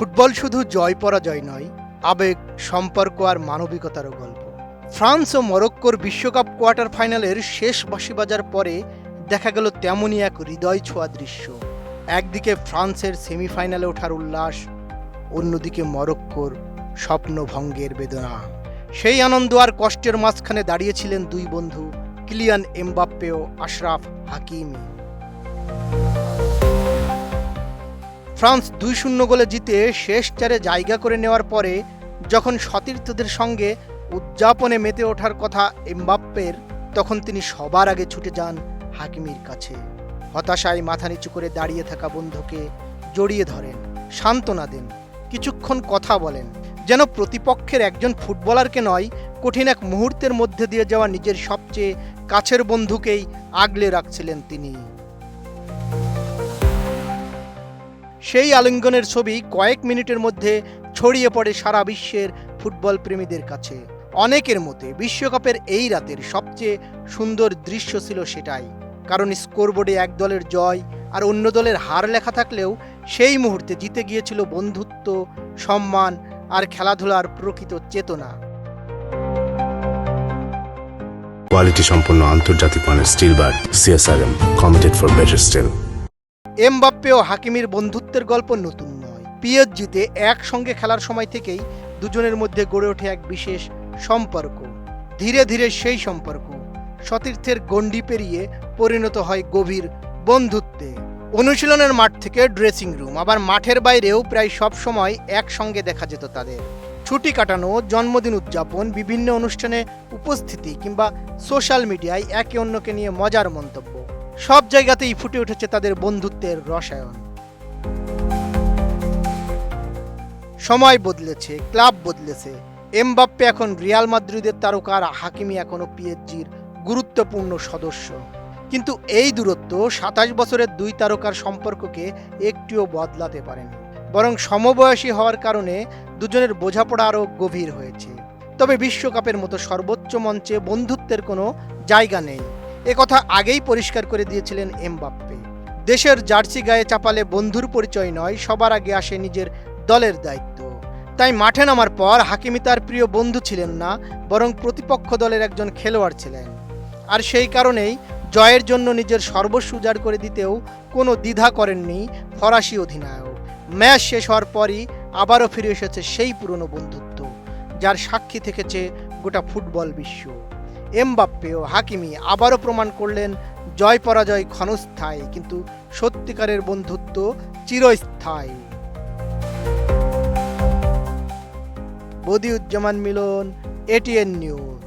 Football শুধু জয় পরাজয় নয়, আবেগ, সম্পর্ক আর মানবিকতারও গল্প। ফ্রান্স ও মরক্কোর বিশ্বকাপ কোয়ার্টার ফাইনালের শেষ বাঁশি বাজার পরে দেখা গেল তেমনই এক হৃদয় ছোঁয়া দৃশ্য। একদিকে ফ্রান্সের সেমিফাইনালে ওঠার উল্লাস, অন্যদিকে মরক্কোর স্বপ্নভঙ্গের বেদনা। সেই আনন্দ আর কষ্টের মাঝখানে দাঁড়িয়েছিলেন দুই বন্ধু, কিলিয়ান এমবাপ্পে ও আশরাফ হাকিমি। ফ্রান্স 2-0 গোলে জিতে শেষ চারে জায়গা করে নেওয়ার পরে যখন সতীর্থদের সঙ্গে উদযাপনে মেতে ওঠার কথা এমবাপ্পের, তখন তিনি সবার আগে ছুটে যান হাকিমির কাছে। হতাশায় মাথা নিচু করে দাঁড়িয়ে থাকা বন্ধুকে জড়িয়ে ধরেন, সান্ত্বনা দেন, কিছুক্ষণ কথা বলেন, যেন প্রতিপক্ষের একজন ফুটবলারকে নয়, কঠিন এক মুহূর্তের মধ্যে দিয়ে যাওয়া নিজের সবচেয়ে কাছের বন্ধুকেই আগলে রাখছিলেন তিনি। সেই আলিঙ্গনের ছবি কয়েক মিনিটের মধ্যে ছড়িয়ে পড়ে সারা বিশ্বের ফুটবল প্রেমীদের কাছে। অনেকের মতে বিশ্বকাপের এই রাতের সবচেয়ে সুন্দর দৃশ্য ছিল সেটাই, কারণ স্কোরবোর্ডে এক দলের জয় আর অন্য দলের হার লেখা থাকলেও সেই মুহূর্তে জিতে গিয়েছিল বন্ধুত্ব, সম্মান আর খেলাধুলার প্রকৃত চেতনা। কোয়ালিটি সম্পন্ন আন্তর্জাতিক মানের steel bar CSRM, committed for better steel. Mbappe ও হাকিমির বন্ধুত্বের গল্প নতুন নয়। পিএসজিতে একসঙ্গে খেলার সময় থেকেই দুজনের মধ্যে গড়ে ওঠে এক বিশেষ সম্পর্ক। ধীরে ধীরে সেই সম্পর্ক সতীর্থের গণ্ডি পেরিয়ে পরিণত হয় গভীর বন্ধুত্বে। অনুশীলনের মাঠ থেকে ড্রেসিং রুম, আবার মাঠের বাইরেও প্রায় সব সময় একসঙ্গে দেখা যেত তাদের। ছুটি কাটানো, জন্মদিন উদযাপন, বিভিন্ন অনুষ্ঠানে উপস্থিতি কিংবা সোশ্যাল মিডিয়ায় একে অন্যকে নিয়ে মজার মন্তব্য, সব জায়গাতেই ফুটে উঠেছে তাদের বন্ধুত্বের রসায়ন। সময় বদলেছে, ক্লাব বদলেছে। এমবাপ্পে এখন রিয়াল মাদ্রিদের তারকা আর হাকিমি এখনো পিএসজির গুরুত্বপূর্ণ সদস্য। কিন্তু এই দূরত্ব 27 বছরের দুই তারকার সম্পর্ককে একটুও বদলাতে পারেনি, বরং সমবয়সী হওয়ার কারণে দুজনের বোঝাপড়া আরও গভীর হয়েছে। তবে বিশ্বকাপের মতো সর্বোচ্চ মঞ্চে বন্ধুত্বের কোনো জায়গা নেই, একথা আগেই পরিষ্কার করে দিয়েছিলেন এমবাপ্পে। দেশের জার্সি গায়ে চাপালে বন্ধুর পরিচয় নয়, সবার আগে আসে নিজের দলের দায়িত্ব। তাই মাঠে নামার পর হাকিমি তার প্রিয় বন্ধু ছিলেন না, বরং প্রতিপক্ষ দলের একজন খেলোয়াড় ছিলেন। আর সেই কারণেই জয়ের জন্য নিজের সর্বস্ব উজাড় করে দিতেও কোনো দ্বিধা করেননি ফরাসি অধিনায়ক। ম্যাচ শেষ হওয়ার পরই আবারও ফিরে এসেছে সেই পুরনো বন্ধুত্ব, যার সাক্ষী থেকেছে গোটা ফুটবল বিশ্ব। এমবাপ্পে ও হাকিমি আবারও প্রমাণ করলেন জয় পরাজয় ক্ষণস্থায়ী, কিন্তু সত্যিকারের বন্ধুত্ব চিরস্থায়ী। বদিউজ্জামান মিলন, ATN নিউজ।